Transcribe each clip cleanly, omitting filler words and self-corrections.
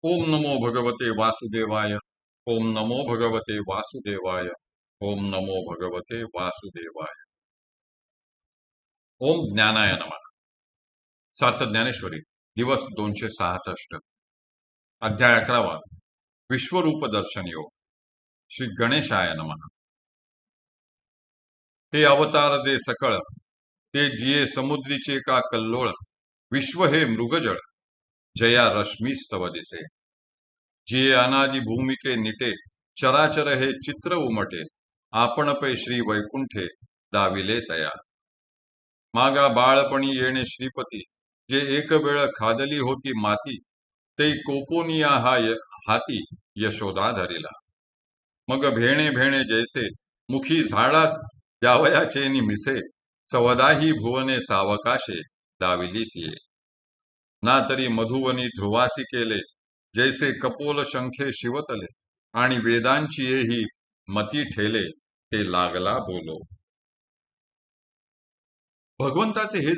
ओम नमो भगवते वासुदेवाय. ओम नमो भगवते वासुदेवाय. ओम नमो भगवते वासुदेवाय. ओम ज्ञानाय नमः. सार्थ ज्ञानेश्वरी दिवस 266. अध्याय 11. विश्वरूप दर्शन योग. श्री गणेशाय नमः. हे अवतार दे सकळ, ते जिये समुद्रीचे का कल्लोळ. विश्व हे मृगजळ, जया रश्मी स्तव दिसे. जिये अनादि भूमिके निटे, चराचर हे चित्र उमटे. आपण पै श्री वैकुंठे, दाविले तया. मागा बाळपणी येणे श्रीपती, जे एक वेळ खादली होती माती. ते कोपोनिया हाती यशोदा धरिला. मग भेणे भेणे जैसे, मुखी झाडात द्यावयाचे निमिसे. चवदाही भुवने सावकाशे, दाविली तिये. ना तरी मधुवनी ध्रुवासी केले, जैसे कपोल शंखे शिवतले. आणि वेदांची येही मती ठेले, ते लागला बोलो. भगवंताचे हे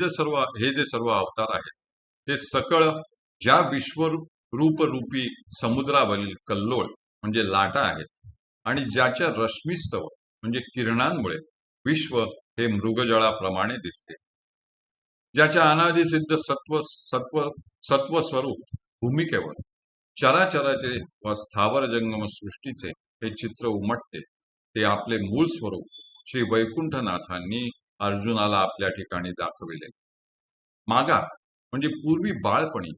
जे सर्व अवतार आहेत, ते सकळ ज्या विश्वरूप रूपी समुद्रावरील कल्लोळ म्हणजे लाटा आहेत, आणि ज्याच्या रश्मीस्तव म्हणजे किरणांमुळे विश्व हे मृगजळाप्रमाणे दिसते. ज्याच्या अनादिसिद्ध सत्व स्वरूप भूमिकेवर चराचराचे व स्थावर जंगम सृष्टीचे हे चित्र उमटते, ते आपले मूळ स्वरूप श्री वैकुंठनाथांनी अर्जुनाला आपल्या ठिकाणी दाखविले. मागा म्हणजे पूर्वी बाळपणी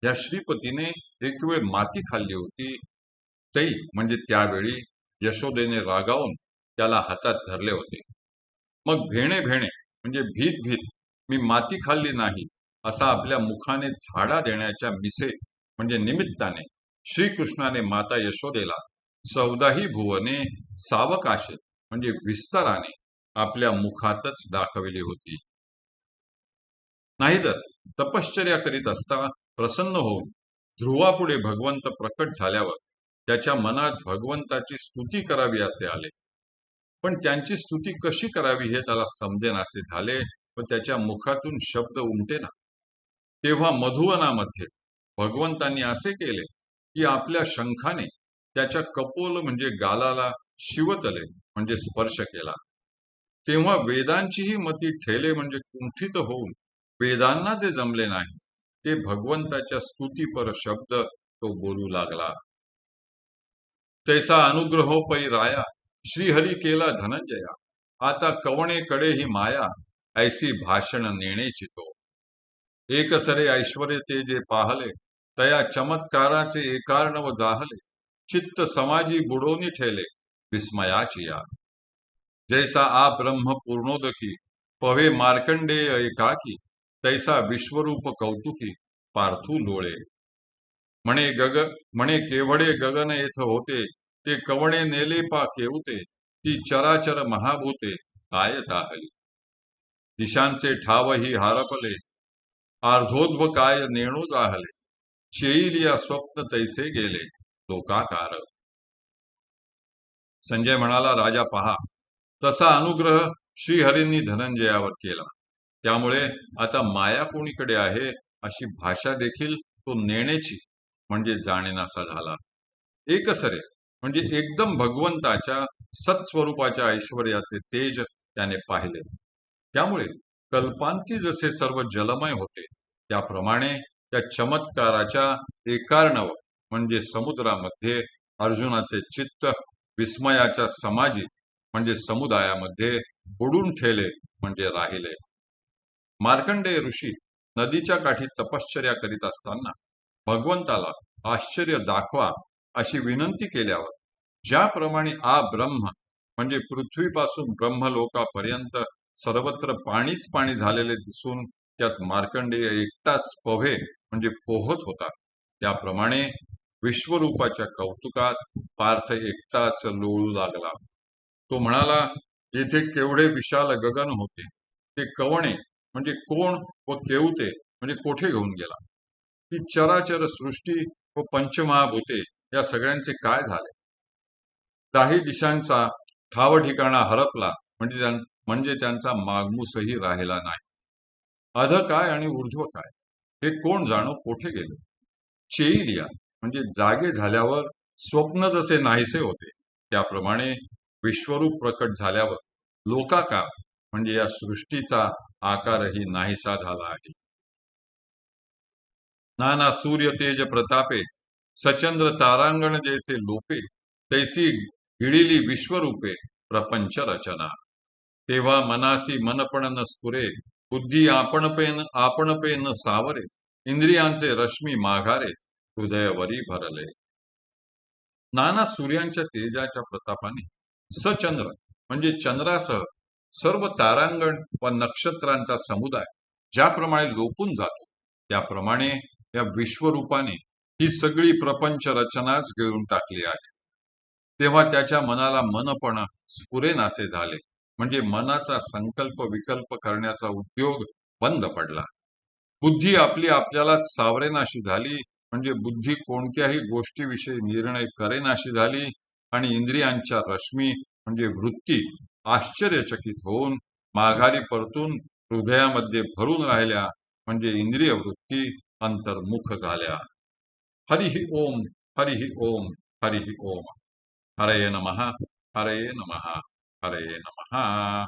या श्रीपतीने एक वेळ माती खाल्ली होती, तै म्हणजे त्यावेळी यशोदेने रागावून त्याला हातात धरले होते. मग भेणे भेणे म्हणजे भीत भीत मी माती खाल्ली नाही, असा आपल्या मुखाने झाडा देण्याच्या मिसे म्हणजे निमित्ताने श्रीकृष्णाने माता यशोदेला 14 भुवने सावकाशे म्हणजे विस्ताराने आपल्या मुखातच दाखविली होती. नाहीतर तपश्चर्या करीत असता प्रसन्न होऊन ध्रुवापुढे भगवंत प्रकट झाल्यावर त्याच्या मनात भगवंताची स्तुती करावी असे आले. पण त्यांची स्तुती कशी करावी हे त्याला समजेनासे झाले व त्याच्या मुखातून शब्द उमटेना. तेव्हा मधुवनामध्ये भगवंतांनी असे केले की आपल्या शंखाने त्याच्या कपोल म्हणजे गालाला शिवतले म्हणजे स्पर्श केला. तेव्हा वेदांचीही मती ठेले म्हणजे कुंठित होऊन वेदांना जे जमले नाही, ते भगवंताच्या स्तुतीपर शब्द तो बोलू लागला. तैसा अनुग्रहो पै राया, श्रीहरी केला धनंजया. आता कवणेकडे ही माया, ऐसी भाषण नेणेची तो. एक सरे ऐश्वर्य ते जे पाहले, तया चमत्काराचे एकार्णव जाहले. चित्त समाजी बुडोनी ठेले, विस्मयाची या. जैसा आ ब्रह्म पूर्णोदकी, पवे मार्कंडेय एकाकी. तैसा विश्वरूप कौतुकी, पार्थू लोळे. म्हणे केवढे गगन येथ होते, ते कवणे नेले पा केवते. ती चराचर महाभूते, काय जाहली. दिशांचे ठाव ही हारपले, आर्धोद्व काय नेणू जाहले. चेईलिया स्वप्न तैसे गेले, लोकाकार. संजय म्हणाला, राजा पहा, तसा अनुग्रह श्रीहरींनी धनंजयावर केला. त्यामुळे आता माया कोणीकडे आहे अशी भाषा देखील तो नेण्याची म्हणजे जाणेनासा झाला. एकसरे म्हणजे एकदम भगवंताच्या सत्स्वरूपाच्या ऐश्वर्याचे तेज त्याने पाहिले. त्यामुळे कल्पांती जसे सर्व जलमय होते, त्याप्रमाणे त्या चमत्काराच्या एकार्णव म्हणजे समुद्रामध्ये अर्जुनाचे चित्त विस्मयाच्या समाजी म्हणजे समुदायामध्ये बुडून ठेले म्हणजे राहिले. मार्कंडेय ऋषी नदीच्या काठी तपश्चर्या करीत असताना भगवंताला आश्चर्य दाखवा अशी विनंती केल्यावर ज्याप्रमाणे आ ब्रह्म म्हणजे पृथ्वीपासून ब्रह्मलोकापर्यंत सर्वत्र पाणीच पाणी झालेले दिसून त्यात मार्कंडेय एकटाच पव्हे म्हणजे पोहत होता, त्याप्रमाणे विश्वरूपाच्या कौतुकात पार्थ एकटाच लोळू लागला. तो म्हणाला, येथे केवढे विशाल गगन होते, ते कवणे म्हणजे कोण व केवते म्हणजे कोठे घेऊन गेला. ती चराचर सृष्टी व पंचमहाभूते या सगळ्यांचे काय झाले. काही दिशांचा ठाव ठिकाणा हरपला म्हणजे त्यांचा मागमूसही राहिला नाही. अध काय आणि ऊर्ध्व काय हे कोण जाणो कोठे गेले. चेईलिया म्हणजे जागे झाल्यावर स्वप्न जसे नाहीसे होते, त्याप्रमाणे विश्वरूप प्रकट झाल्यावर लोकाकार म्हणजे या सृष्टीचा आकारही नाहीसा झाला आहे. नाना सूर्य तेज प्रतापे सचंद्र तारांगण जैसे लोपे तैसी गिळिली विश्वरूपे प्रपंच रचना. तेव्हा मनासी मनपण न स्फुरे बुद्धी आपणपे न सावरे इंद्रियांचे रश्मी माघारे हृदयवरी भरले. नाना सूर्यांच्या तेजाच्या प्रतापाने सचंद्र म्हणजे चंद्रासह सर्व तारांगण व नक्षत्रांचा समुदाय ज्याप्रमाणे लोपून जातो, त्याप्रमाणे या विश्वरूपाने ही सगळी प्रपंच रचनाच गिळून टाकली आहे. तेव्हा त्याच्या मनाला मनपण स्फुरेनासे झाले, म्हणजे मनाचा संकल्प विकल्प करण्याचा उद्योग बंद पडला. बुद्धी आपली आपल्यालाच सावरेनाशी झाली, म्हणजे बुद्धी कोणत्याही गोष्टीविषयी निर्णय करेनाशी झाली आणि इंद्रियांच्या रश्मी म्हणजे वृत्ती आश्चर्यचकित होऊन माघारी परतून हृदयामध्ये भरून राहिल्या, म्हणजे इंद्रिय वृत्ती अंतर्मुख झाल्या. हरिः ओम, हरिः ओम, हरिः ओम. हरये नमः, हरये नमः, हरये नमः.